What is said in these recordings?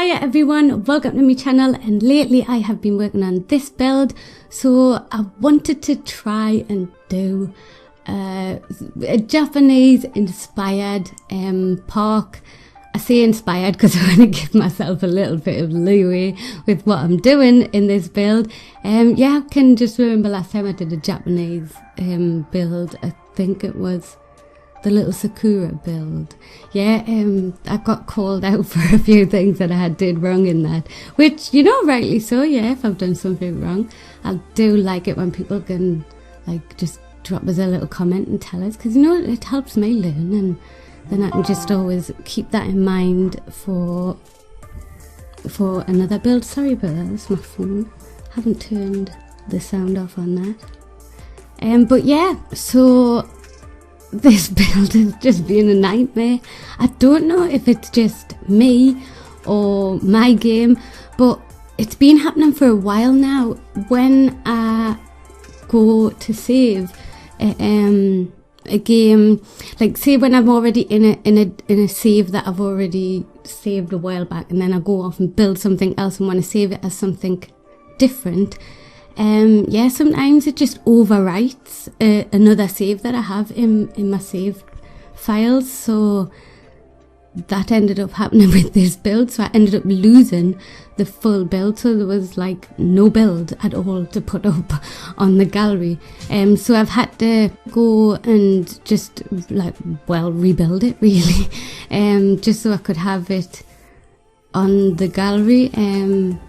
Hiya everyone, welcome to my channel, and lately I have been working on this build, so I wanted to try and do a Japanese inspired park. I say inspired because I want to give myself a little bit of leeway with what I'm doing in this build. Yeah, I can just remember last time I did a Japanese build. I think it was the little Sakura build. Yeah, I got called out for a few things that I did wrong in that, which, you know, rightly so. Yeah, if I've done something wrong, I do like it when people can like just drop us a little comment and tell us, because, you know, it helps me learn, and then I can just always keep that in mind for another build. Sorry about that, that's my phone. Haven't turned the sound off on that. But yeah, so this build has just been a nightmare. I don't know if it's just me or my game, but it's been happening for a while now. When I go to save a game, like say when I'm already in a save that I've already saved a while back, and then I go off and build something else and want to save it as something different, yeah, sometimes it just overwrites another save that I have in my save files. So that ended up happening with this build, so I ended up losing the full build, so there was like no build at all to put up on the gallery. So I've had to go and just rebuild it really, just so I could have it on the gallery.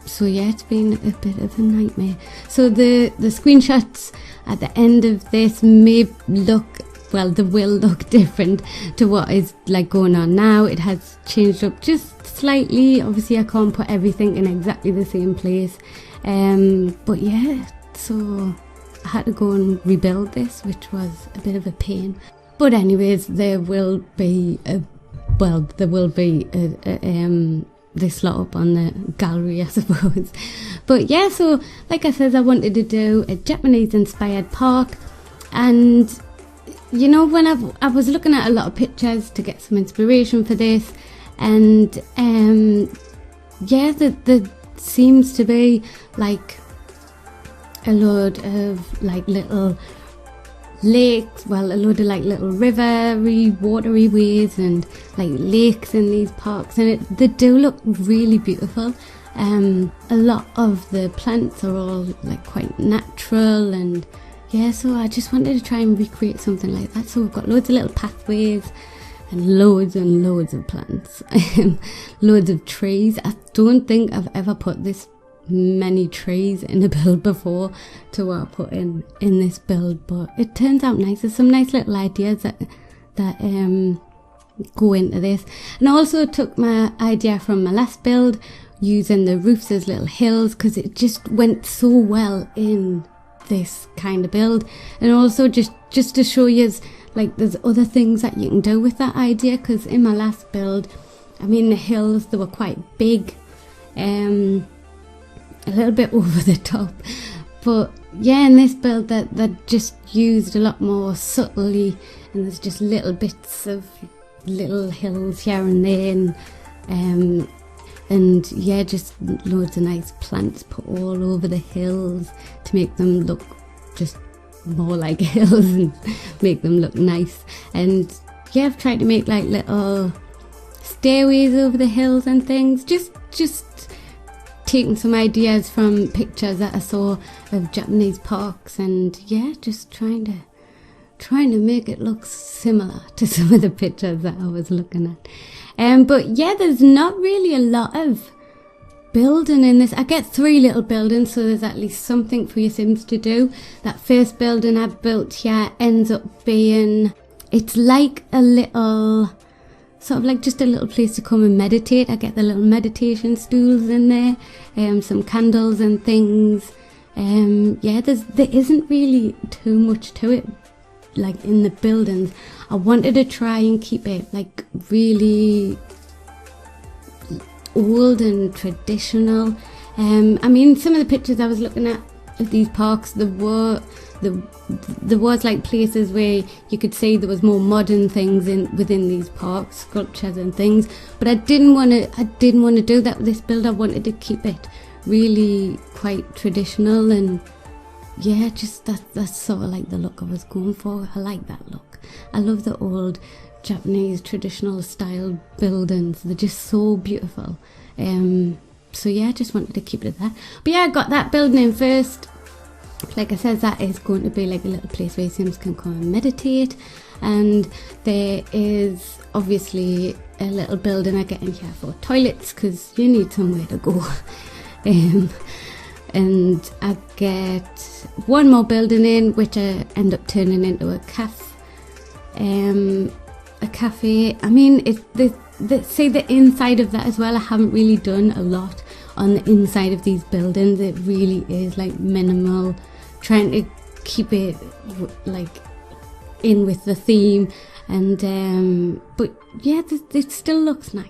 So yeah, it's been a bit of a nightmare. So the screenshots at the end of this may look, well, they will look different to what is like going on now. It has changed up just slightly. Obviously I can't put everything in exactly the same place, but yeah, so I had to go and rebuild this, which was a bit of a pain. But anyways, there will be this lot up on the gallery, I suppose. But yeah, so like I said, I wanted to do a Japanese inspired park, and you know, when I was looking at a lot of pictures to get some inspiration for this, and yeah, there seems to be like a load of like little lakes, well, a load of like little rivery, watery ways and like lakes in these parks, and they do look really beautiful. A lot of the plants are all like quite natural, and yeah, so I just wanted to try and recreate something like that. So we've got loads of little pathways and loads of plants, loads of trees. I don't think I've ever put this many trees in a build before to what I put in this build, but it turns out nice. There's some nice little ideas that go into this. And I also took my idea from my last build, using the roofs as little hills, because it just went so well in this kind of build. And also just to show you, like, there's other things that you can do with that idea, because in my last build, I mean, the hills, they were quite big, a little bit over the top, but yeah, in this build that just used a lot more subtly, and there's just little bits of little hills here and there, and yeah, just loads of nice plants put all over the hills to make them look just more like hills and make them look nice. And yeah, I've tried to make like little stairways over the hills and things, just taking some ideas from pictures that I saw of Japanese parks, and yeah, just trying to make it look similar to some of the pictures that I was looking at. But yeah, there's not really a lot of building in this. I get 3 little buildings, so there's at least something for your Sims to do. That first building I built here ends up being, it's like a little, sort of like just a little place to come and meditate. I get the little meditation stools in there, some candles and things. Yeah, there isn't really too much to it, like in the buildings. I wanted to try and keep it like really old and traditional. I mean, some of the pictures I was looking at of these parks, there was like places where you could see there was more modern things within these parks, sculptures and things. But I didn't want to do that with this build. I wanted to keep it really quite traditional, and yeah, just that's sort of like the look I was going for. I like that look. I love the old Japanese traditional style buildings. They're just so beautiful. So yeah, I just wanted to keep it there. But yeah, I got that building in first. Like I said, that is going to be like a little place where Sims can come and meditate. And there is obviously a little building I get in here for toilets, because you need somewhere to go. And I get one more building in, which I end up turning into a cafe. I mean, see the inside of that as well. I haven't really done a lot on the inside of these buildings. It really is like minimal, trying to keep it like in with the theme. And but yeah, it still looks nice.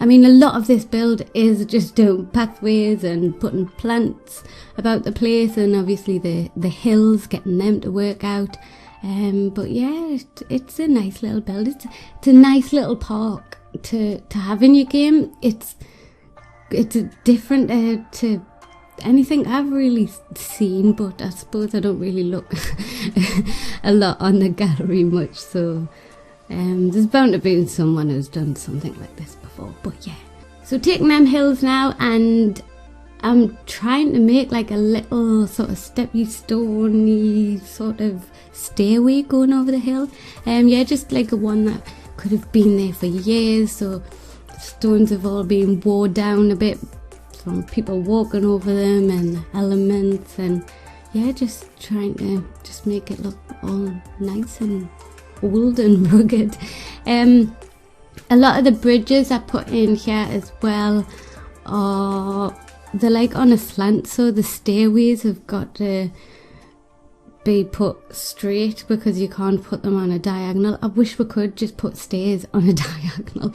I mean, a lot of this build is just doing pathways and putting plants about the place, and obviously the hills, getting them to work out. But yeah, it's a nice little build. It's a nice little park to have in your game. It's different to anything I've really seen, but I suppose I don't really look a lot on the gallery much, so there's bound to be someone who's done something like this before. But yeah, so taking them hills now, and I'm trying to make like a little sort of steppy stony sort of stairway going over the hill. Yeah, just like a one that could have been there for years, so stones have all been worn down a bit from people walking over them and the elements, and yeah, just trying to just make it look all nice and old and rugged. A lot of the bridges I put in here as well they're like on a slant, so the stairways have got to be put straight because you can't put them on a diagonal. I wish we could just put stairs on a diagonal,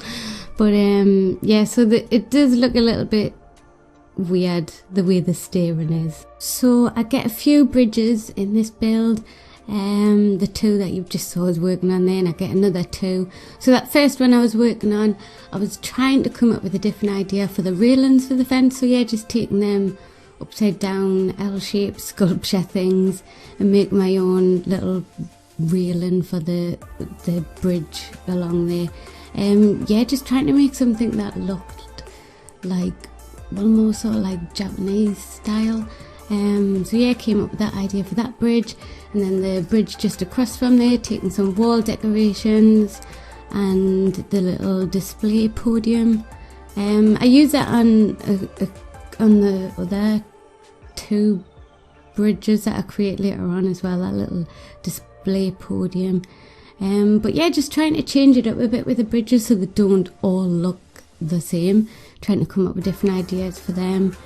but yeah, so it does look a little bit weird the way the steering is. So I get a few bridges in this build. The two that you just saw us working on there, and I get another two. So that first one I was working on, I was trying to come up with a different idea for the railings for the fence. So yeah, just taking them upside down L-shaped sculpture things and make my own little railing for the bridge along there. Yeah, just trying to make something that looked like, well, more sort of like Japanese style. So yeah, I came up with that idea for that bridge, and then the bridge just across from there, taking some wall decorations and the little display podium. I use that on the other two bridges that I create later on as well, that little display podium. But yeah, just trying to change it up a bit with the bridges so they don't all look the same, trying to come up with different ideas for them.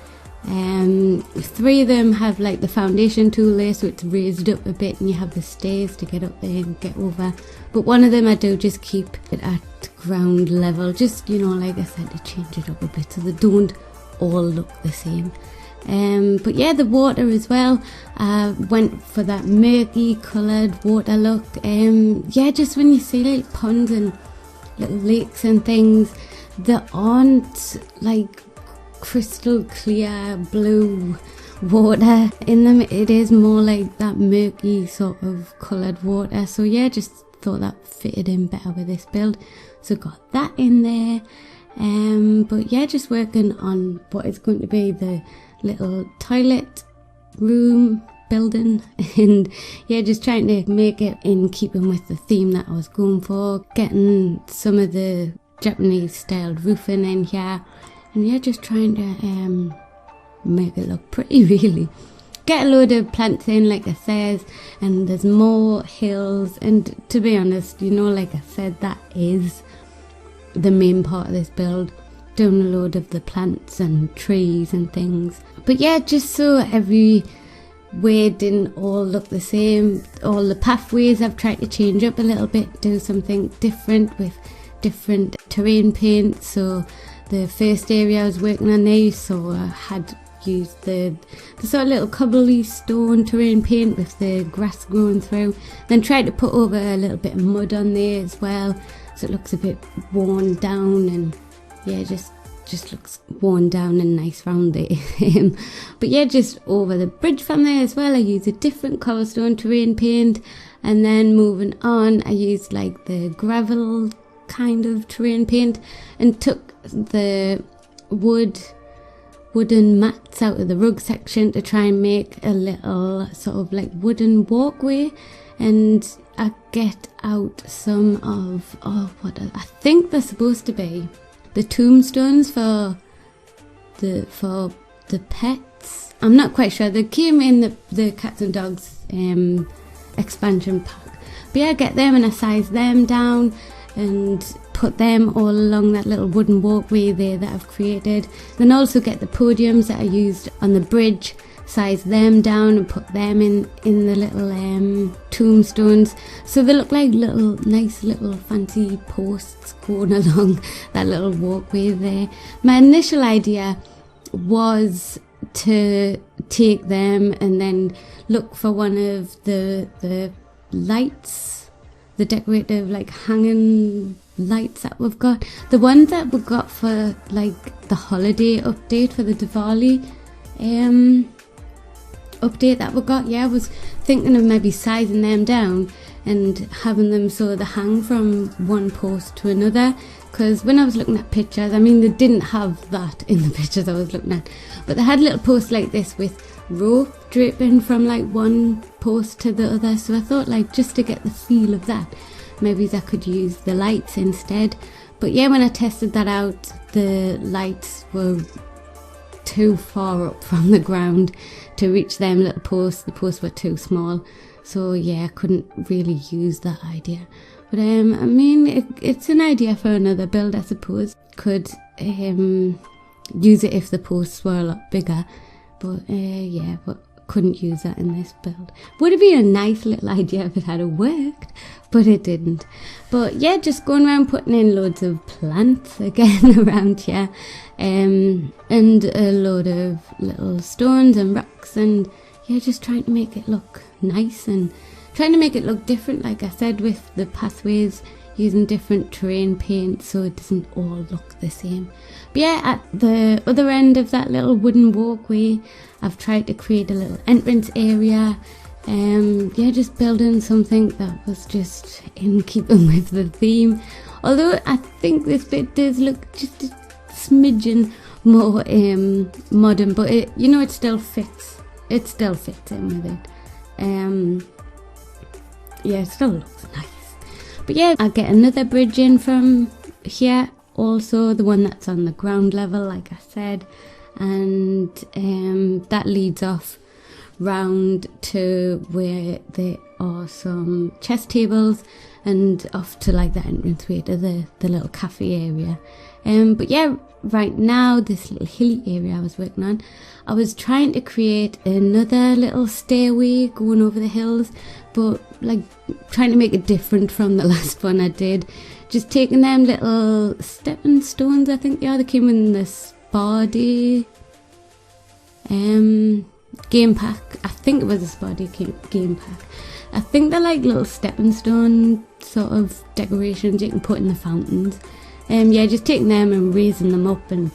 Three of them have like the foundation tool there, so it's raised up a bit and you have the stairs to get up there and get over. But one of them I do just keep it at ground level, just, you know, like I said, to change it up a bit so they don't all look the same. But yeah, the water as well, went for that murky coloured water look. Yeah, just when you see like ponds and little lakes and things, there aren't like crystal clear blue water in them. It is more like that murky sort of coloured water. So yeah, just thought that fitted in better with this build, so got that in there. But yeah, just working on what is going to be the little toilet room building, and yeah, just trying to make it in keeping with the theme that I was going for, getting some of the Japanese styled roofing in here, and yeah, just trying to make it look pretty, really. Get a load of plants in, like I said, and there's more hills, and to be honest, you know, like I said, that is the main part of this build, doing a load of the plants and trees and things. But yeah, just so everywhere didn't all look the same, all the pathways I've tried to change up a little bit, do something different with different terrain paint. So the first area I was working on there, so I had used the sort of little cobbly stone terrain paint with the grass growing through. Then tried to put over a little bit of mud on there as well, so it looks a bit worn down, and yeah, just looks worn down and nice round there. But yeah, just over the bridge from there as well, I used a different cobblestone terrain paint. And then moving on, I used like the gravel kind of terrain paint and took the wooden mats out of the rug section to try and make a little sort of like wooden walkway. And I get out some of what I think they're supposed to be the tombstones for the pets. I'm not quite sure. They came in the cats and dogs expansion pack. But yeah, I get them and I size them down and put them all along that little wooden walkway there that I've created. Then also get the podiums that I used on the bridge, size them down and put them in the little tombstones, so they look like nice little fancy posts going along that little walkway there. My initial idea was to take them and then look for one of the lights, the decorative like hanging lights that we've got, the ones that we got for like the holiday update for the Diwali update that we got. Yeah, I was thinking of maybe sizing them down and having them so they hang from one post to another, because when I was looking at pictures, I mean, they didn't have that in the pictures I was looking at, but they had little posts like this with rope draping from like one post to the other. So I thought, like, just to get the feel of that, maybe I could use the lights instead. But yeah, when I tested that out, the lights were too far up from the ground to reach them little posts. The posts were too small, so yeah, I couldn't really use that idea. But I mean, it's an idea for another build, I suppose. Could use it if the posts were a lot bigger, but yeah, but couldn't use that in this build. Would have been a nice little idea if it had worked, but it didn't. But yeah, just going around putting in loads of plants again around here, and a load of little stones and rocks, and yeah, just trying to make it look nice and trying to make it look different, like I said, with the pathways, using different terrain paint so it doesn't all look the same. But yeah, at the other end of that little wooden walkway, I've tried to create a little entrance area. Yeah, just building something that was just in keeping with the theme. Although I think this bit does look just a smidgen more modern, but it, you know, it still fits. It still fits in with it. Yeah, it still looks nice. But yeah, I get another bridge in from here, also the one that's on the ground level, like I said, and that leads off round to where there are some chess tables and off to like the entranceway to the little cafe area. But yeah, right now, this little hilly area I was working on, I was trying to create another little stairway going over the hills, but like trying to make it different from the last one I did. Just taking them little stepping stones, I think they came in the Spa Day game pack. I think it was a Spa Day game pack. I think they're like little stepping stone sort of decorations you can put in the fountains. Yeah, just taking them and raising them up and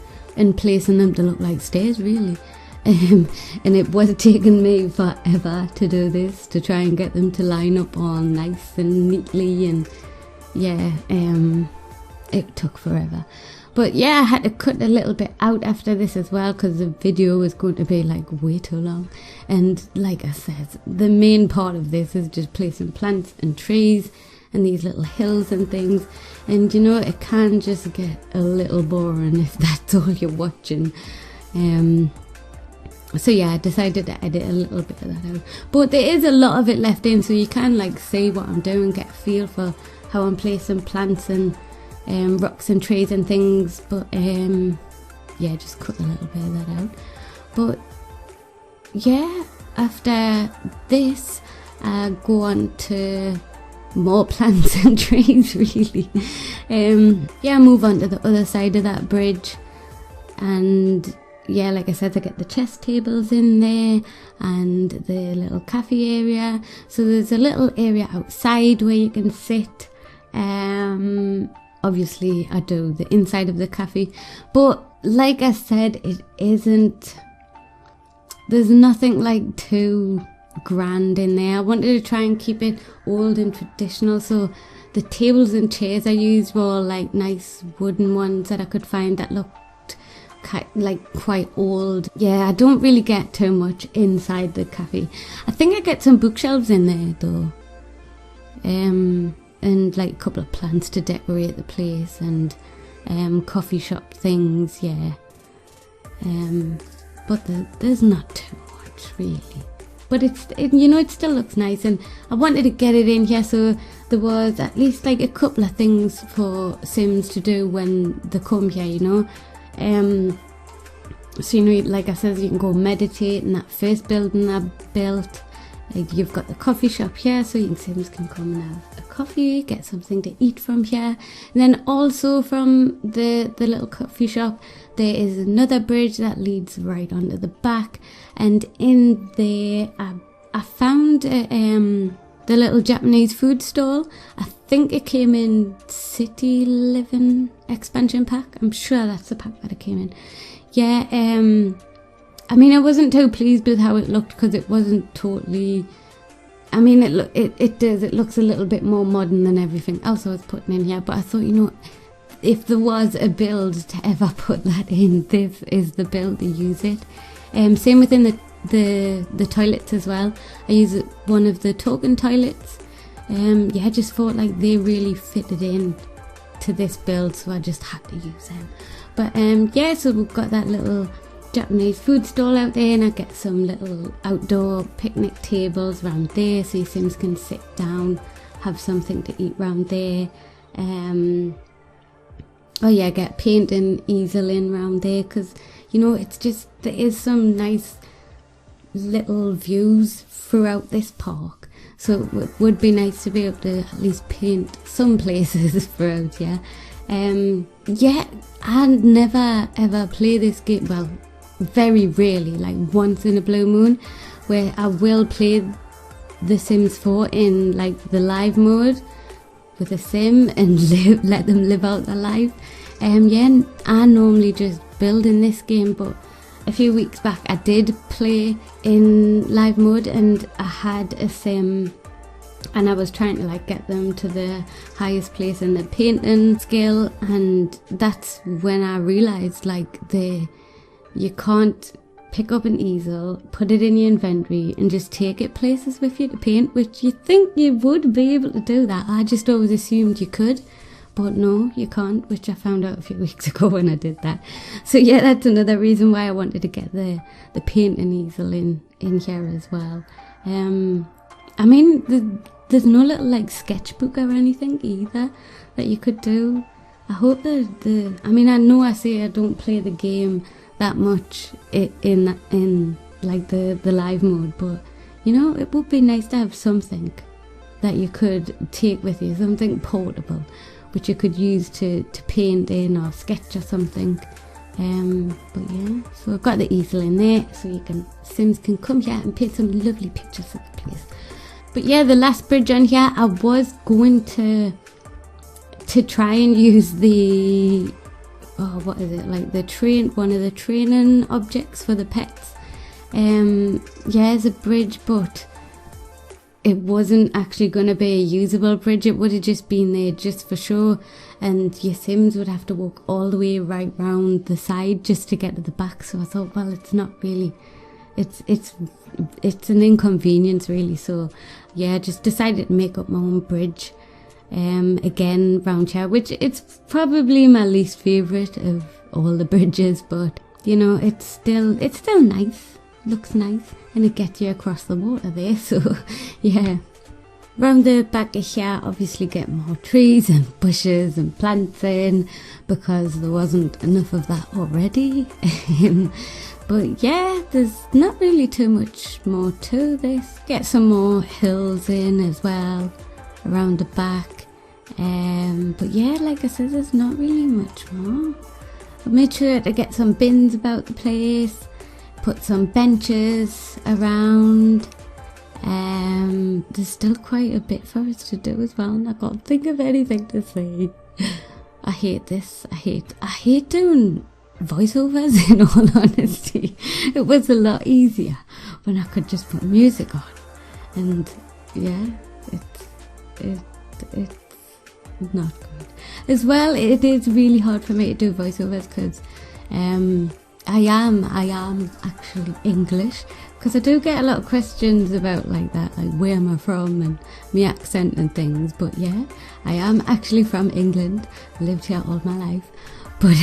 placing them to look like stairs, really. And it was taking me forever to do this, to try and get them to line up all nice and neatly, and yeah, it took forever. But yeah, I had to cut a little bit out after this as well, because the video was going to be like way too long. And like I said, the main part of this is just placing plants and trees and these little hills and things, and you know, it can just get a little boring if that's all you're watching. So yeah, I decided to edit a little bit of that out, but there is a lot of it left in, so you can like see what I'm doing, get a feel for how I'm placing plants and rocks and trees and things. But yeah, just cut a little bit of that out. But yeah, after this I go on to more plants and trees, really. Yeah, move on to the other side of that bridge, and yeah, like I said, I get the chess tables in there and the little cafe area. So there's a little area outside where you can sit. Obviously I do the inside of the cafe, but like I said, there's nothing like too grand in there. I wanted to try and keep it old and traditional, so the tables and chairs I used were all like nice wooden ones that I could find that looked quite old. Yeah, I don't really get too much inside the cafe. I think I get some bookshelves in there though, and like a couple of plants to decorate the place, and coffee shop things, yeah. But there's not too much really. But it still looks nice, and I wanted to get it in here so there was at least like a couple of things for Sims to do when they come here, you know. So like I said, you can go meditate in that first building I built. You've got the coffee shop here, so Sims can come and have a coffee, get something to eat from here. And then also from the little coffee shop, there is another bridge that leads right onto the back. And in there, I found the little Japanese food stall. I think it came in City Living expansion pack. I'm sure that's the pack that it came in. Yeah, I mean, I wasn't too pleased with how it looked because it wasn't totally. I mean, it looks a little bit more modern than everything else I was putting in here. But I thought, if there was a build to ever put that in, this is the build to use it. Same within the toilets as well. I use one of the token toilets. I just thought like they really fitted in to this build, so I just had to use them. But so we've got that little Japanese food stall out there, and I get some little outdoor picnic tables around there so your Sims can sit down, have something to eat around there. Get paint and easel in around there because it's just, there is some nice little views throughout this park, so it would be nice to be able to at least paint some places throughout. I never ever play this game, well, very rarely, like once in a blue moon, where I will play The Sims 4 in like the live mode with a sim and let them live out their life. I normally just build in this game, but a few weeks back I did play in live mode and I had a sim and I was trying to like get them to the highest place in the painting skill, and that's when I realised like you can't pick up an easel, put it in your inventory and just take it places with you to paint, which you think you would be able to do that. I just always assumed you could, but no, you can't, which I found out a few weeks ago when I did that. So yeah, that's another reason why I wanted to get the painting easel in here as well. I mean, there's no little like sketchbook or anything either that you could do. I hope that I know I say I don't play the game that much in like the live mode, but it would be nice to have something that you could take with you, something portable which you could use to paint in or sketch or something. But yeah, so I've got the easel in there so Sims can come here and paint some lovely pictures of the place. But yeah, the last bridge on here, I was going to try and use the what is it, like one of the training objects for the pets. It's a bridge, but it wasn't actually going to be a usable bridge. It would have just been there just for show, and your Sims would have to walk all the way right round the side just to get to the back. So I thought, well, it's not really, it's an inconvenience really. So yeah, I just decided to make up my own bridge. Again round here, which it's probably my least favourite of all the bridges, but it's still nice, looks nice, and it gets you across the water there. So yeah, round the back of here, obviously get more trees and bushes and plants in because there wasn't enough of that already. But yeah, there's not really too much more to this. Get some more hills in as well around the back. But yeah, like I said, there's not really much more. I made sure to get some bins about the place, put some benches around. There's still quite a bit for us to do as well, and I can't think of anything to say. I hate this. I hate doing voiceovers, in all honesty. It was a lot easier when I could just put music on, and yeah, it's not good. As well, it is really hard for me to do voiceovers because I am actually English, because I do get a lot of questions about like that, like where am I from and my accent and things. But yeah, I am actually from England. I lived here all my life. But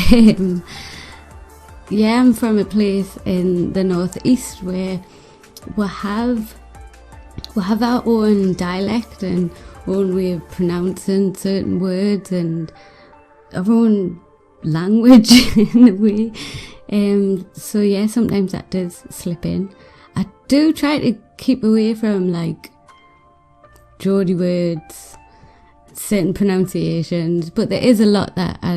yeah, I'm from a place in the northeast where we have our own dialect and own way of pronouncing certain words and our own language in a way. So yeah, sometimes that does slip in. I do try to keep away from like Geordie words, certain pronunciations, but there is a lot that I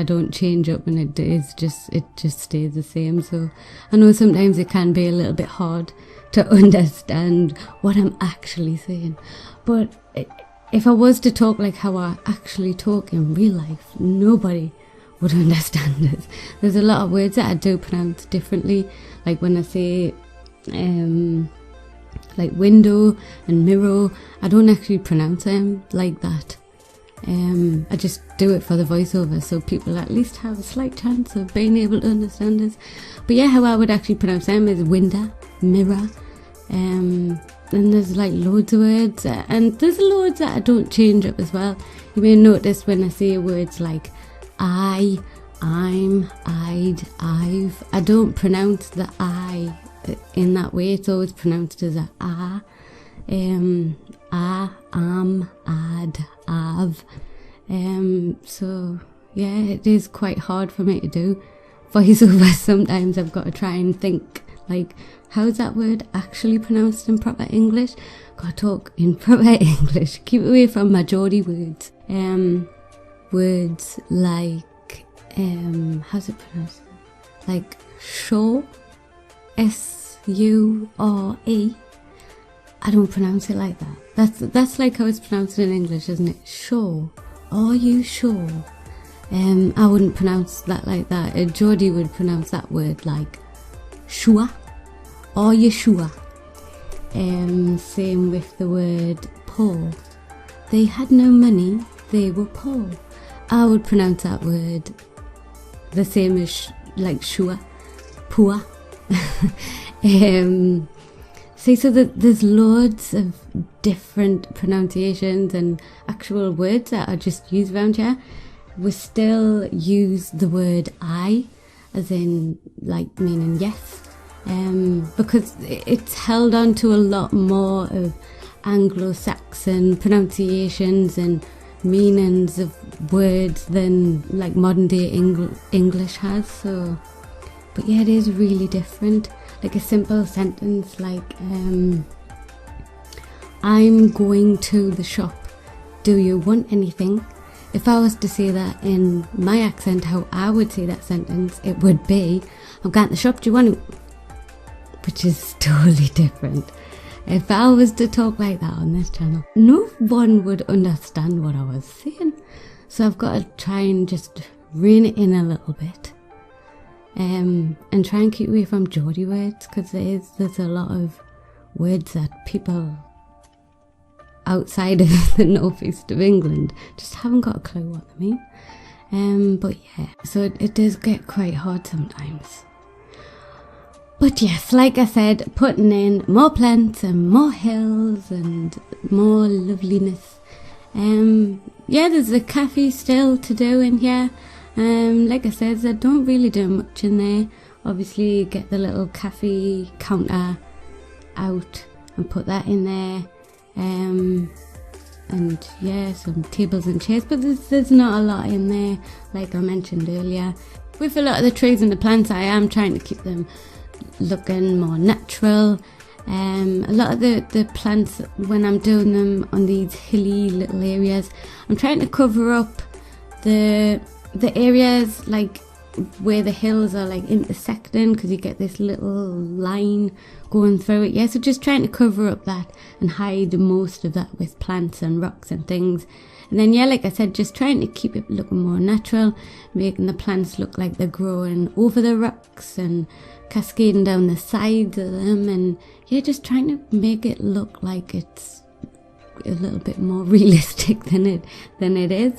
don't change up, and it just stays the same. So I know sometimes it can be a little bit hard to understand what I'm actually saying, but if I was to talk like how I actually talk in real life, nobody would understand it. There's a lot of words that I do pronounce differently, like when I say like window and mirror, I don't actually pronounce them like that. I just do it for the voiceover, so people at least have a slight chance of being able to understand us. But yeah, how I would actually pronounce them is window, mirror, and there's like loads of words, and there's loads that I don't change up as well. You may notice when I say words like I, I'm, I'd, I've, I don't pronounce the I in that way. It's always pronounced as a I, am, ad, av. So yeah, it is quite hard for me to do voiceover. Sometimes I've got to try and think like, how's that word actually pronounced in proper English? Gotta talk in proper English. Keep away from majority words. Words like how's it pronounced? Like sure, S-U-R-E. I don't pronounce it like that. That's like how it's pronounced in English, isn't it? Sure. Are you sure? I wouldn't pronounce that like that. Geordie would pronounce that word like sure. Are you sure? Same with the word poor. They had no money, they were poor. I would pronounce that word the same as like sure, poor. So there's loads of different pronunciations and actual words that are just used around here. We still use the word I, as in like meaning yes, because it's held on to a lot more of Anglo-Saxon pronunciations and meanings of words than like modern day English has. So, but yeah, it is really different. Like a simple sentence like I'm going to the shop, do you want anything? If I was to say that in my accent, how I would say that sentence, it would be, I'm going to the shop, do you want it? Which is totally different. If I was to talk like that on this channel, no one would understand what I was saying. So I've got to try and just rein it in a little bit. And try and keep away from Geordie words, because there's a lot of words that people outside of the northeast of England just haven't got a clue what they mean. But yeah, so it does get quite hard sometimes. But yes, like I said, putting in more plants and more hills and more loveliness. Yeah, there's a cafe still to do in here. Like I said, I don't really do much in there. Obviously, get the little cafe counter out and put that in there. And yeah, some tables and chairs, but there's not a lot in there, like I mentioned earlier. With a lot of the trees and the plants, I am trying to keep them looking more natural. A lot of the plants, when I'm doing them on these hilly little areas, I'm trying to cover up the areas like where the hills are like intersecting, because you get this little line going through it. Yeah, so just trying to cover up that and hide most of that with plants and rocks and things. And then, yeah, like I said, just trying to keep it looking more natural, making the plants look like they're growing over the rocks and cascading down the sides of them. And yeah, just trying to make it look like it's a little bit more realistic than it is.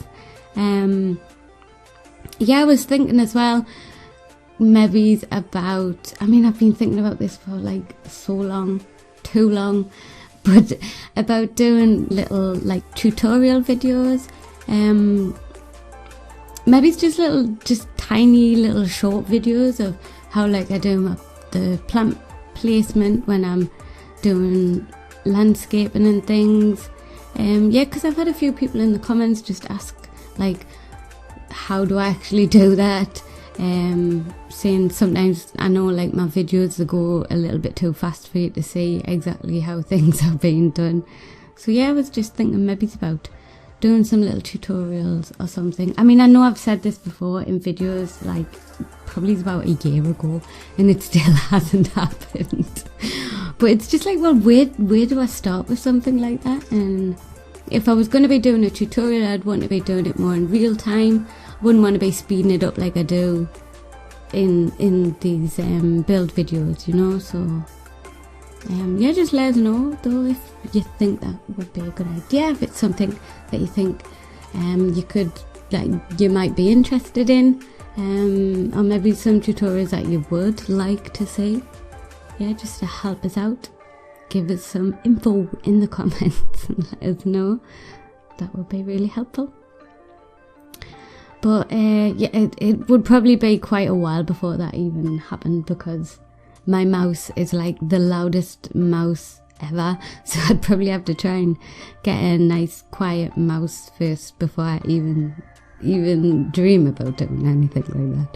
Yeah, I was thinking as well, maybe about, I mean, I've been thinking about this for like so long, too long, but about doing little like tutorial videos. Maybe it's just tiny little short videos of how like I do the plant placement when I'm doing landscaping and things. Yeah, because I've had a few people in the comments just ask like, how do I actually do that? Saying sometimes I know like my videos, they go a little bit too fast for you to see exactly how things are being done. So yeah, I was just thinking maybe it's about doing some little tutorials or something. I mean, I know I've said this before in videos, like probably about a year ago, and it still hasn't happened. But it's just like, well, where do I start with something like that? And if I was going to be doing a tutorial, I'd want to be doing it more in real time. I wouldn't want to be speeding it up like I do in these build videos, you know. So yeah, just let us know though if you think that would be a good idea, if it's something that you think you might be interested in, or maybe some tutorials that you would like to see. Yeah, just to help us out, give us some info in the comments and let us know. That would be really helpful. But yeah, it would probably be quite a while before that even happened, because my mouse is like the loudest mouse ever, so I'd probably have to try and get a nice quiet mouse first before I even dream about doing anything like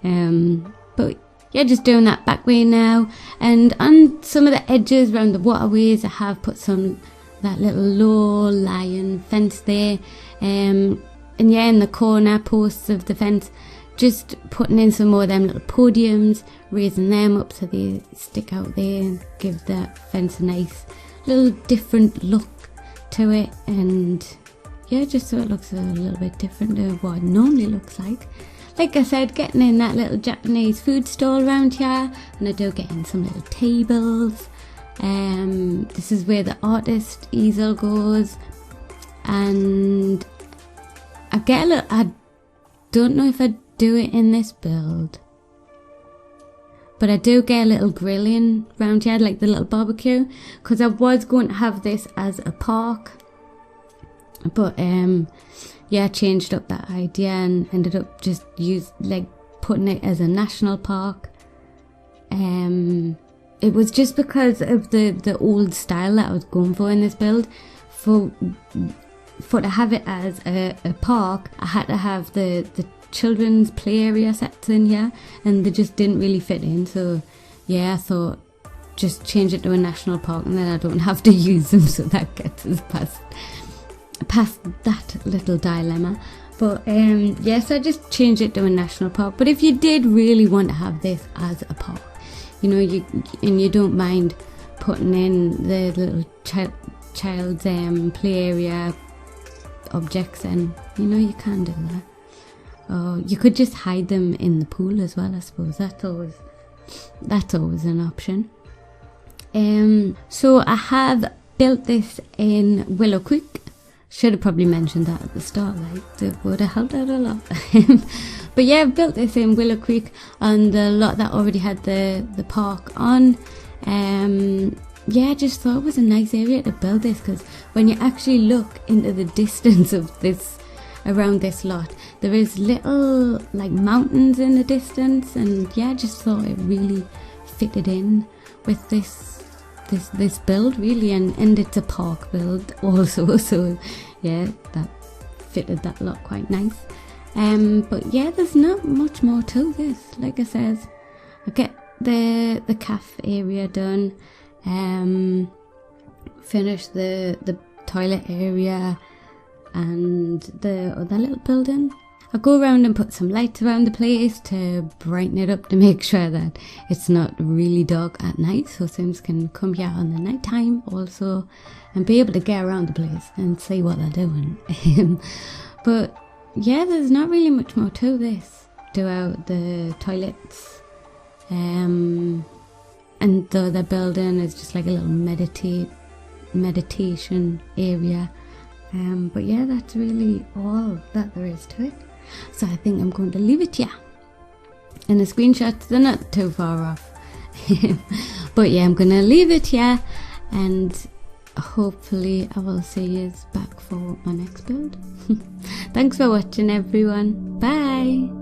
that. But yeah, just doing that back way now, and on some of the edges around the waterways I have put that little low lying fence there, and yeah, in the corner posts of the fence, just putting in some more of them little podiums, raising them up so they stick out there and give that fence a nice little different look to it. And yeah, just so it looks a little bit different to what it normally looks like. Like I said, getting in that little Japanese food stall around here, and I do get in some little tables. This is where the artist easel goes, and I don't know if I do it in this build, but I do get a little grilling round here, like the little barbecue, because I was going to have this as a park, but yeah, I changed up that idea and ended up just putting it as a national park. It was just because of the old style that I was going for in this build. For to have it as a park, I had to have the children's play area sets in here, and they just didn't really fit in. So yeah, I thought just change it to a national park, and then I don't have to use them, so that gets us past that little dilemma. But yes, I just changed it to a national park. But if you did really want to have this as a park, you know, you don't mind putting in the little child's play area objects, and you know, you can do that. Or you could just hide them in the pool as well, I suppose. That's always an option. So I have built this in Willow Creek. Should have probably mentioned that at the start, like that would have helped out a lot. But yeah, I've built this in Willow Creek on the lot that already had the park on. Yeah, I just thought it was a nice area to build this, because when you actually look into the distance of this, around this lot, there is little like mountains in the distance, and yeah, I just thought it really fitted in with this build really, and it's a park build also, so yeah, that fitted that lot quite nice. But yeah, there's not much more to this. Like I says, I get the cafe area done, finish the toilet area and the other little building. I go around and put some lights around the place to brighten it up, to make sure that it's not really dark at night, so Sims can come here on the night time also and be able to get around the place and see what they're doing. But yeah, there's not really much more to this. Do out the toilets, and the other building is just like a little meditation area. But yeah, that's really all that there is to it. So I think I'm going to leave it here. And the screenshots, they're not too far off. But yeah, I'm going to leave it here, and hopefully I will see you back for my next build. Thanks for watching, everyone. Bye.